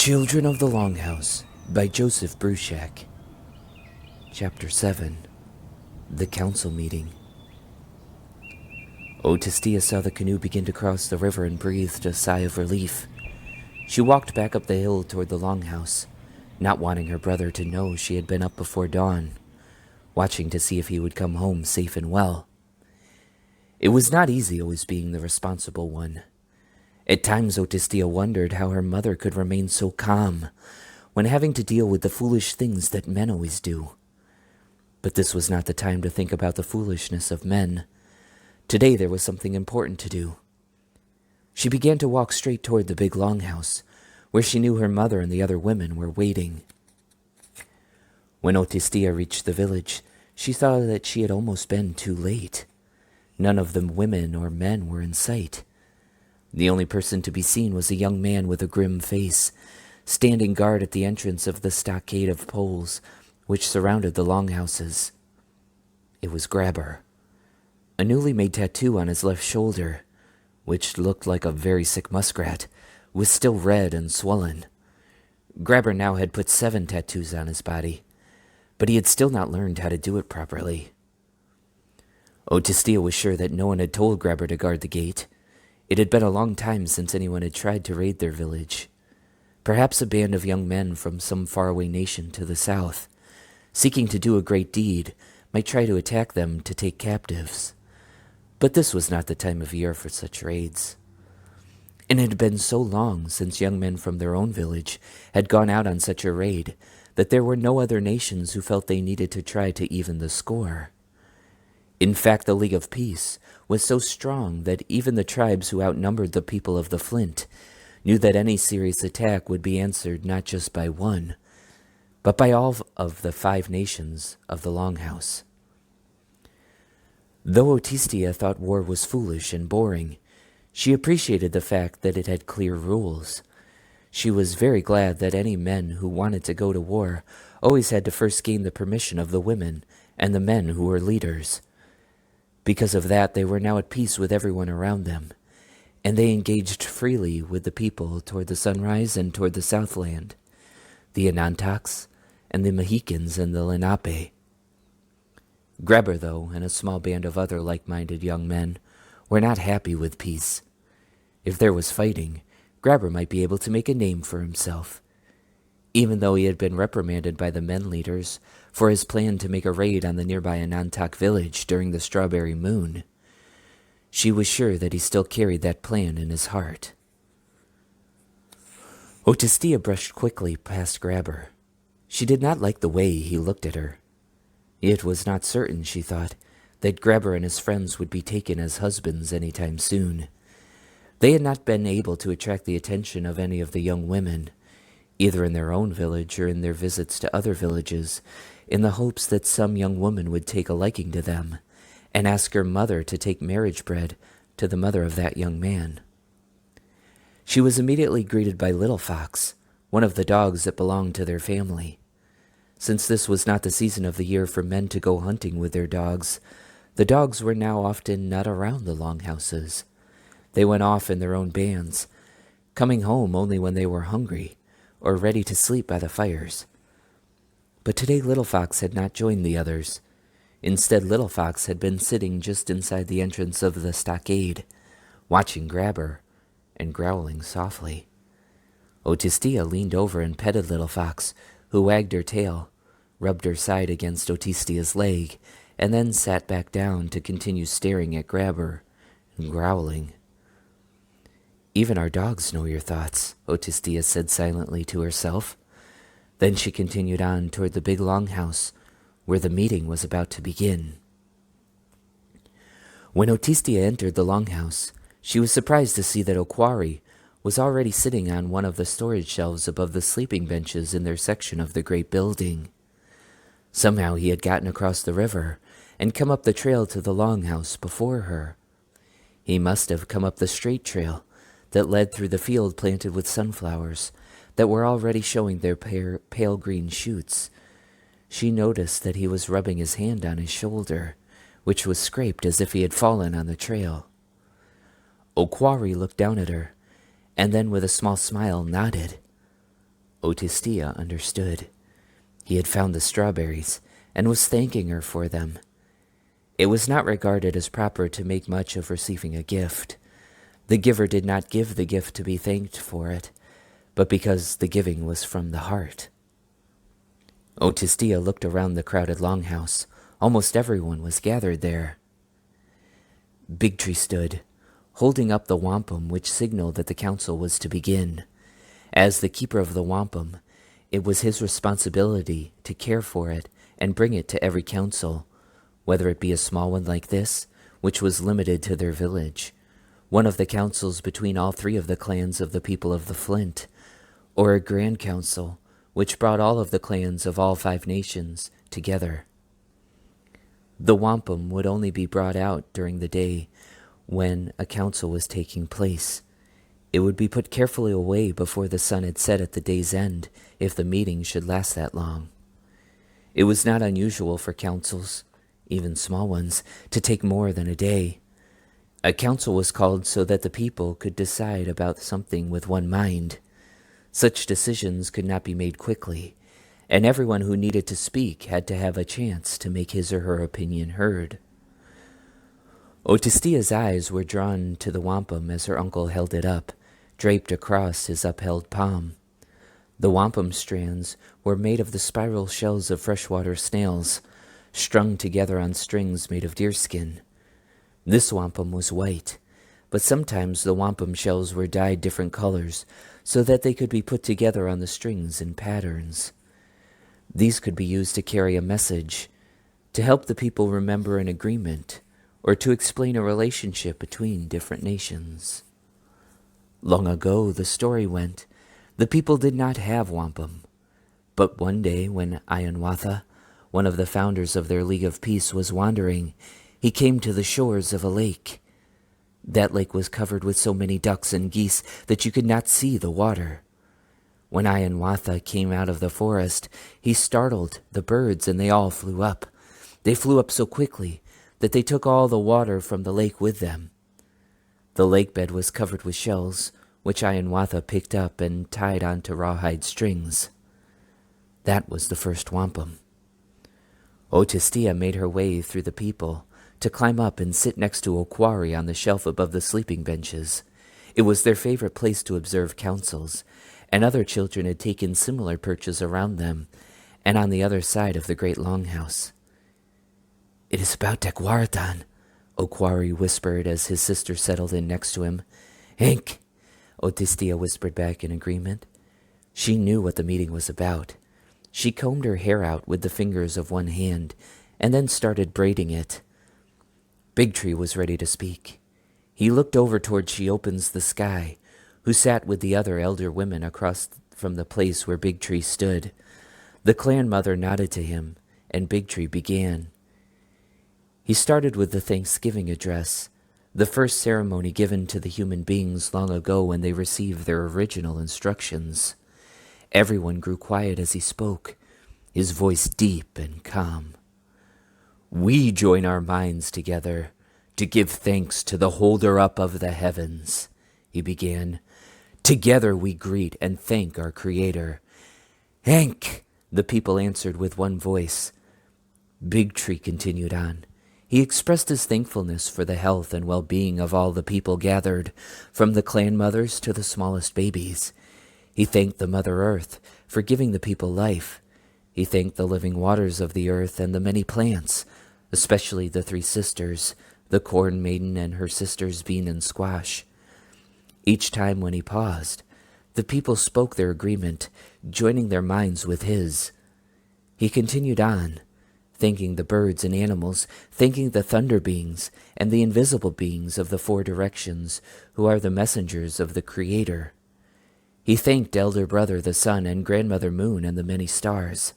Children of the Longhouse by Joseph Bruchac. Chapter 7. The Council Meeting. Stia saw the canoe begin to cross the river and breathed a sigh of relief. She walked back up the hill toward the Longhouse, not wanting her brother to know she had been up before dawn, watching to see if he would come home safe and well. It was not easy always being the responsible one. At times, Stia wondered how her mother could remain so calm when having to deal with the foolish things that men always do. But this was not the time to think about the foolishness of men. Today there was something important to do. She began to walk straight toward the big longhouse, where she knew her mother and the other women were waiting. When Stia reached the village, she saw that she had almost been too late. None of the women or men were in sight. The only person to be seen was a young man with a grim face, standing guard at the entrance of the stockade of poles which surrounded the longhouses. It was Grabber. A newly made tattoo on his left shoulder, which looked like a very sick muskrat, was still red and swollen. Grabber now had put 7 tattoos on his body, but he had still not learned how to do it properly. Stia was sure that no one had told Grabber to guard the gate. It had been a long time since anyone had tried to raid their village. Perhaps a band of young men from some faraway nation to the south, seeking to do a great deed, might try to attack them to take captives. But this was not the time of year for such raids. And it had been so long since young men from their own village had gone out on such a raid that there were no other nations who felt they needed to try to even the score. In fact, the League of Peace was so strong that even the tribes who outnumbered the people of the Flint knew that any serious attack would be answered not just by one, but by all of the 5 nations of the Longhouse. Though Stia thought war was foolish and boring, she appreciated the fact that it had clear rules. She was very glad that any men who wanted to go to war always had to first gain the permission of the women and the men who were leaders. Because of that, they were now at peace with everyone around them, and they engaged freely with the people toward the sunrise and toward the Southland, the Anantocs, and the Mohicans and the Lenape. Grabber, though, and a small band of other like-minded young men were not happy with peace. If there was fighting, Grabber might be able to make a name for himself. Even though he had been reprimanded by the men leaders for his plan to make a raid on the nearby Anantoc village during the Strawberry Moon, she was sure that he still carried that plan in his heart. Stia brushed quickly past Grabber. She did not like the way he looked at her. It was not certain, she thought, that Grabber and his friends would be taken as husbands any time soon. They had not been able to attract the attention of any of the young women, either in their own village or in their visits to other villages, in the hopes that some young woman would take a liking to them and ask her mother to take marriage bread to the mother of that young man. She was immediately greeted by Little Fox, one of the dogs that belonged to their family. Since this was not the season of the year for men to go hunting with their dogs, the dogs were now often not around the longhouses. They went off in their own bands, coming home only when they were hungry or ready to sleep by the fires. But today Little Fox had not joined the others. Instead, Little Fox had been sitting just inside the entrance of the stockade, watching Grabber and growling softly. Stia leaned over and petted Little Fox, who wagged her tail, rubbed her side against Stia's leg, and then sat back down to continue staring at Grabber and growling. "Even our dogs know your thoughts," Stia said silently to herself. Then she continued on toward the big longhouse, where the meeting was about to begin. When Stia entered the longhouse, she was surprised to see that Ohkwa'ri was already sitting on one of the storage shelves above the sleeping benches in their section of the great building. Somehow he had gotten across the river and come up the trail to the longhouse before her. He must have come up the straight trail that led through the field planted with sunflowers that were already showing their pale green shoots. She noticed that he was rubbing his hand on his shoulder, which was scraped as if he had fallen on the trail. Ohkwa'ri looked down at her, and then with a small smile nodded. Otistia understood. He had found the strawberries and was thanking her for them. It was not regarded as proper to make much of receiving a gift. The giver did not give the gift to be thanked for it, but because the giving was from the heart. Otistia looked around the crowded longhouse. Almost everyone was gathered there. Big Tree stood, holding up the wampum which signaled that the council was to begin. As the keeper of the wampum, it was his responsibility to care for it and bring it to every council, whether it be a small one like this, which was limited to their village, one of the councils between all three of the clans of the people of the Flint, or a grand council, which brought all of the clans of all 5 nations together. The wampum would only be brought out during the day when a council was taking place. It would be put carefully away before the sun had set at the day's end, if the meeting should last that long. It was not unusual for councils, even small ones, to take more than a day. A council was called so that the people could decide about something with one mind. Such decisions could not be made quickly, and everyone who needed to speak had to have a chance to make his or her opinion heard. Otistia's eyes were drawn to the wampum as her uncle held it up, draped across his upheld palm. The wampum strands were made of the spiral shells of freshwater snails, strung together on strings made of deerskin. This wampum was white, but sometimes the wampum shells were dyed different colors so that they could be put together on the strings in patterns. These could be used to carry a message, to help the people remember an agreement, or to explain a relationship between different nations. Long ago, the story went, the people did not have wampum. But one day when Ianwatha, one of the founders of their League of Peace, was wandering, he came to the shores of a lake. That lake was covered with so many ducks and geese that you could not see the water. When Ianwatha came out of the forest, he startled the birds and they all flew up. They flew up so quickly that they took all the water from the lake with them. The lake bed was covered with shells, which Ianwatha picked up and tied onto rawhide strings. That was the first wampum. Otistia made her way through the people to climb up and sit next to Ohkwa'ri on the shelf above the sleeping benches. It was their favorite place to observe councils, and other children had taken similar perches around them and on the other side of the great longhouse. "It is about Ohkwa'ri," Ohkwa'ri whispered as his sister settled in next to him. "Hank," Otistia whispered back in agreement. She knew what the meeting was about. She combed her hair out with the fingers of one hand and then started braiding it. Big Tree was ready to speak. He looked over toward She Opens the Sky, who sat with the other elder women across from the place where Big Tree stood. The clan mother nodded to him, and Big Tree began. He started with the Thanksgiving address, the first ceremony given to the human beings long ago when they received their original instructions. Everyone grew quiet as he spoke, his voice deep and calm. "We join our minds together to give thanks to the holder-up of the heavens," he began. "Together we greet and thank our Creator." "Hank," the people answered with one voice. Big Tree continued on. He expressed his thankfulness for the health and well-being of all the people gathered, from the clan mothers to the smallest babies. He thanked the Mother Earth for giving the people life. He thanked the living waters of the earth and the many plants, especially the 3 sisters, the Corn Maiden and her sisters Bean and Squash. Each time when he paused, the people spoke their agreement, joining their minds with his. He continued on, thanking the birds and animals, thanking the thunder beings and the invisible beings of the 4 directions, who are the messengers of the Creator. He thanked Elder Brother the Sun and Grandmother Moon and the many stars.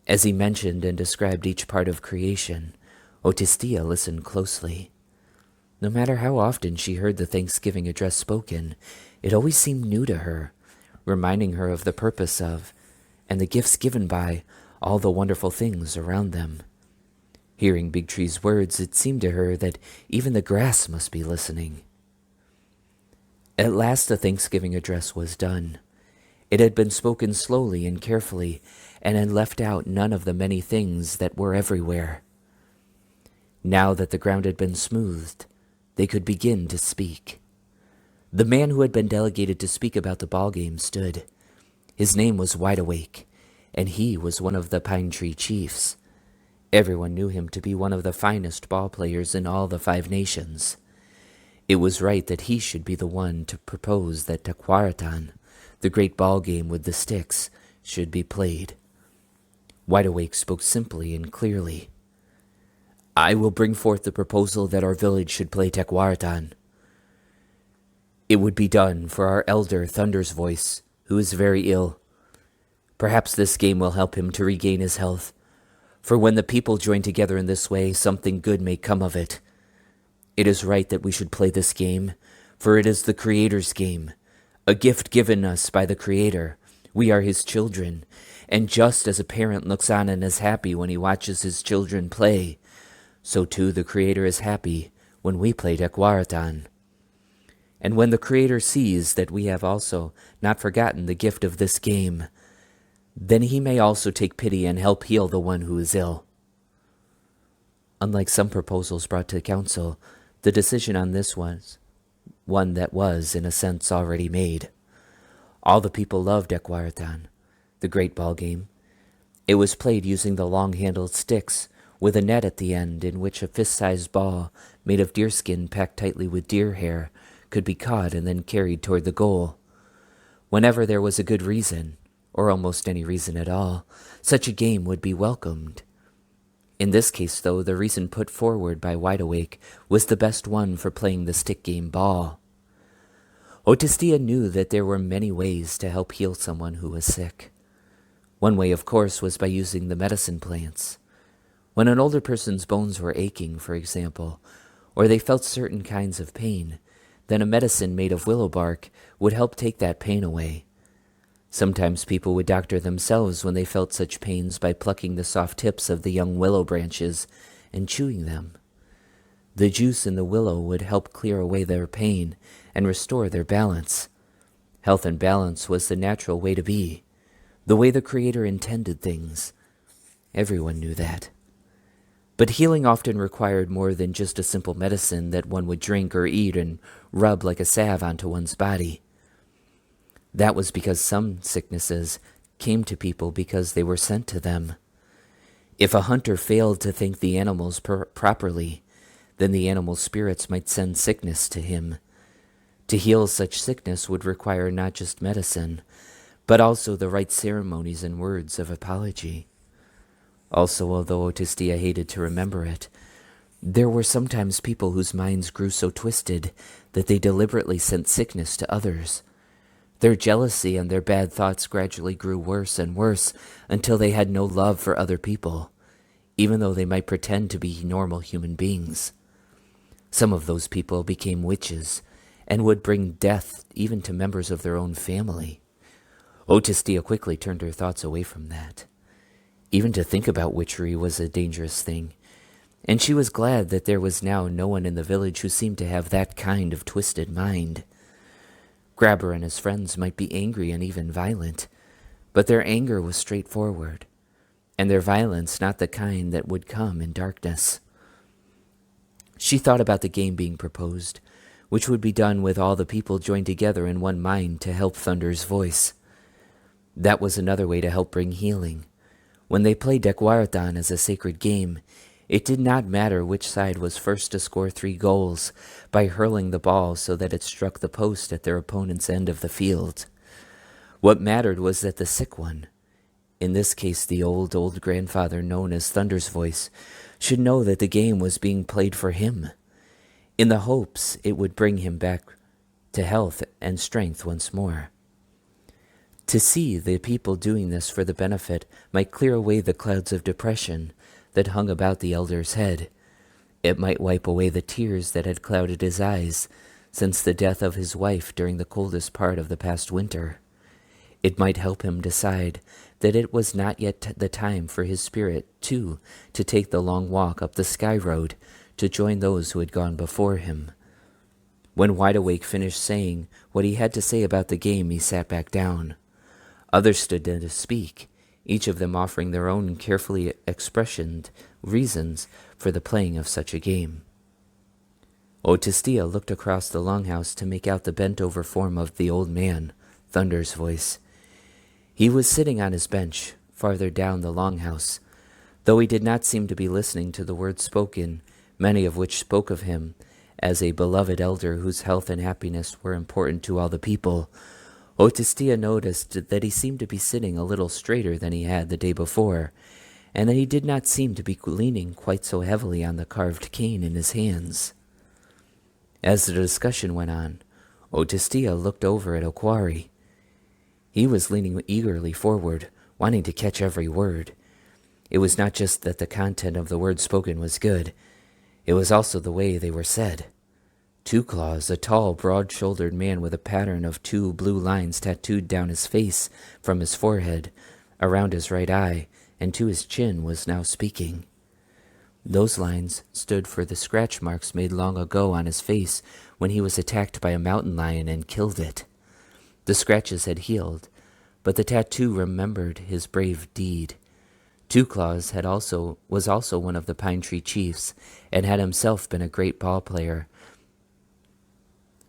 As he mentioned and described each part of creation, Otistia listened closely. No matter how often she heard the Thanksgiving address spoken, it always seemed new to her, reminding her of the purpose of, and the gifts given by, all the wonderful things around them. Hearing Big Tree's words, it seemed to her that even the grass must be listening. At last the Thanksgiving address was done. It had been spoken slowly and carefully, and had left out none of the many things that were everywhere. Now that the ground had been smoothed, they could begin to speak. The man who had been delegated to speak about the ball game stood. His name was Wideawake, and he was one of the Pine Tree Chiefs. Everyone knew him to be one of the finest ball players in all the 5 nations. It was right that he should be the one to propose that Ohkwa'ri, the great ball game with the sticks, should be played. Wideawake spoke simply and clearly. "I will bring forth the proposal that our village should play Ohkwa'ri. It would be done for our elder Thunder's Voice, who is very ill. Perhaps this game will help him to regain his health, for when the people join together in this way, something good may come of it. It is right that we should play this game, for it is the Creator's game, a gift given us by the Creator. We are his children, and just as a parent looks on and is happy when he watches his children play, so too the Creator is happy when we play Ohkwa'ri. And when the Creator sees that we have also not forgotten the gift of this game, then he may also take pity and help heal the one who is ill." Unlike some proposals brought to the council, the decision on this was one that was, in a sense, already made. All the people loved Ohkwa'ri, the great ball game. It was played using the long-handled sticks, with a net at the end in which a fist-sized ball, made of deerskin packed tightly with deer hair, could be caught and then carried toward the goal. Whenever there was a good reason, or almost any reason at all, such a game would be welcomed. In this case, though, the reason put forward by Wideawake was the best one for playing the stick game ball. Stia knew that there were many ways to help heal someone who was sick. One way, of course, was by using the medicine plants. When an older person's bones were aching, for example, or they felt certain kinds of pain, then a medicine made of willow bark would help take that pain away. Sometimes people would doctor themselves when they felt such pains by plucking the soft tips of the young willow branches and chewing them. The juice in the willow would help clear away their pain and restore their balance. Health and balance was the natural way to be, the way the Creator intended things. Everyone knew that. But healing often required more than just a simple medicine that one would drink or eat and rub like a salve onto one's body. That was because some sicknesses came to people because they were sent to them. If a hunter failed to thank the animals properly, then the animal spirits might send sickness to him. To heal such sickness would require not just medicine, but also the right ceremonies and words of apology. Also, although Stia hated to remember it, there were sometimes people whose minds grew so twisted that they deliberately sent sickness to others. Their jealousy and their bad thoughts gradually grew worse and worse until they had no love for other people, even though they might pretend to be normal human beings. Some of those people became witches and would bring death even to members of their own family. Stia quickly turned her thoughts away from that. Even to think about witchery was a dangerous thing, and she was glad that there was now no one in the village who seemed to have that kind of twisted mind. Grabber and his friends might be angry and even violent, but their anger was straightforward, and their violence not the kind that would come in darkness. She thought about the game being proposed, which would be done with all the people joined together in one mind to help Thunder's Voice. That was another way to help bring healing. When they played Ohkwa'ri as a sacred game, it did not matter which side was first to score 3 goals by hurling the ball so that it struck the post at their opponent's end of the field. What mattered was that the sick one, in this case the old grandfather known as Thunder's Voice, should know that the game was being played for him, in the hopes it would bring him back to health and strength once more. To see the people doing this for the benefit might clear away the clouds of depression that hung about the elder's head. It might wipe away the tears that had clouded his eyes since the death of his wife during the coldest part of the past winter. It might help him decide that it was not yet the time for his spirit, too, to take the long walk up the sky road to join those who had gone before him. When Wideawake finished saying what he had to say about the game, he sat back down. Others stood to speak, each of them offering their own carefully expressioned reasons for the playing of such a game. Stia looked across the longhouse to make out the bent-over form of the old man, Thunder's voice. He was sitting on his bench, farther down the longhouse, though he did not seem to be listening to the words spoken, many of which spoke of him as a beloved elder whose health and happiness were important to all the people. Stia noticed that he seemed to be sitting a little straighter than he had the day before, and that he did not seem to be leaning quite so heavily on the carved cane in his hands. As the discussion went on, Stia looked over at Ohkwa'ri. He was leaning eagerly forward, wanting to catch every word. It was not just that the content of the words spoken was good, it was also the way they were said. Two Claws, a tall, broad-shouldered man with a pattern of two blue lines tattooed down his face from his forehead, around his right eye, and to his chin, was now speaking. Those lines stood for the scratch marks made long ago on his face when he was attacked by a mountain lion and killed it. The scratches had healed, but the tattoo remembered his brave deed. Two Claws was also one of the Pine Tree Chiefs, and had himself been a great ball player,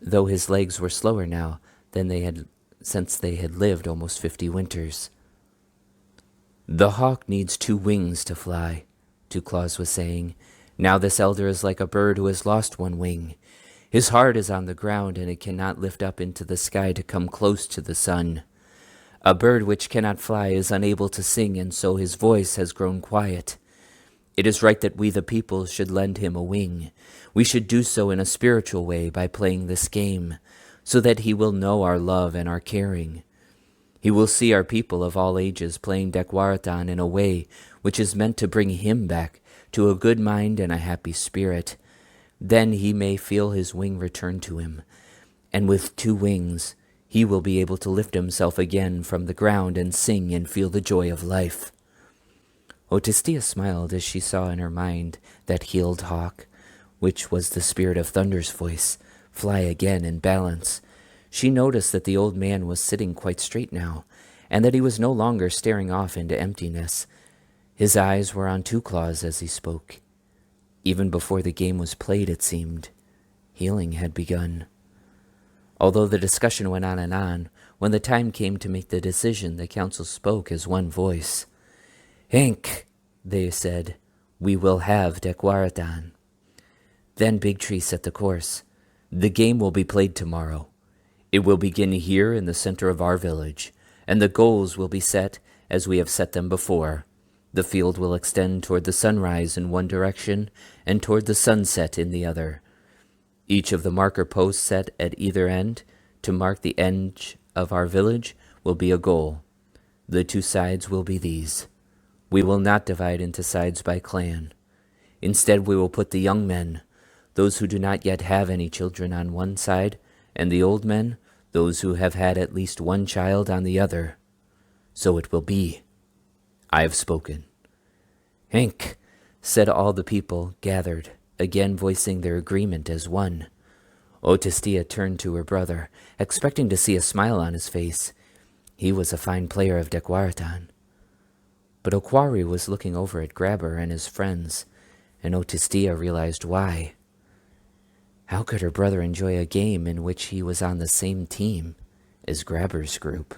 though his legs were slower now than since they had lived almost 50 winters. "The hawk needs 2 wings to fly," Two Claws was saying. "Now this elder is like a bird who has lost 1 wing. His heart is on the ground, and it cannot lift up into the sky to come close to the sun. A bird which cannot fly is unable to sing, and so his voice has grown quiet. It is right that we the people should lend him a wing. We should do so in a spiritual way by playing this game, so that he will know our love and our caring. He will see our people of all ages playing Dekwaraton in a way which is meant to bring him back to a good mind and a happy spirit. Then he may feel his wing return to him, and with 2 wings he will be able to lift himself again from the ground and sing and feel the joy of life." Stia smiled as she saw in her mind that healed hawk, which was the spirit of Thunder's voice, fly again in balance. She noticed that the old man was sitting quite straight now, and that he was no longer staring off into emptiness. His eyes were on Two Claws as he spoke. Even before the game was played, it seemed, healing had begun. Although the discussion went on, when the time came to make the decision, the council spoke as one voice. "Hank," they said, "we will have Dekwaraton." Then Big Tree set the course. "The game will be played tomorrow. It will begin here in the center of our village, and the goals will be set as we have set them before. The field will extend toward the sunrise in one direction and toward the sunset in the other. Each of the marker posts set at either end to mark the edge of our village will be a goal. The 2 sides will be these. We will not divide into sides by clan. Instead, we will put the young men, those who do not yet have any children, on one side, and the old men, those who have had at least 1 child, on the other. So it will be. I have spoken." "Hank," said all the people gathered, again voicing their agreement as one. Stia turned to her brother, expecting to see a smile on his face. He was a fine player of Dekwaraton. But Ohkwa'ri was looking over at Grabber and his friends, and Stia realized why. How could her brother enjoy a game in which he was on the same team as Grabber's group?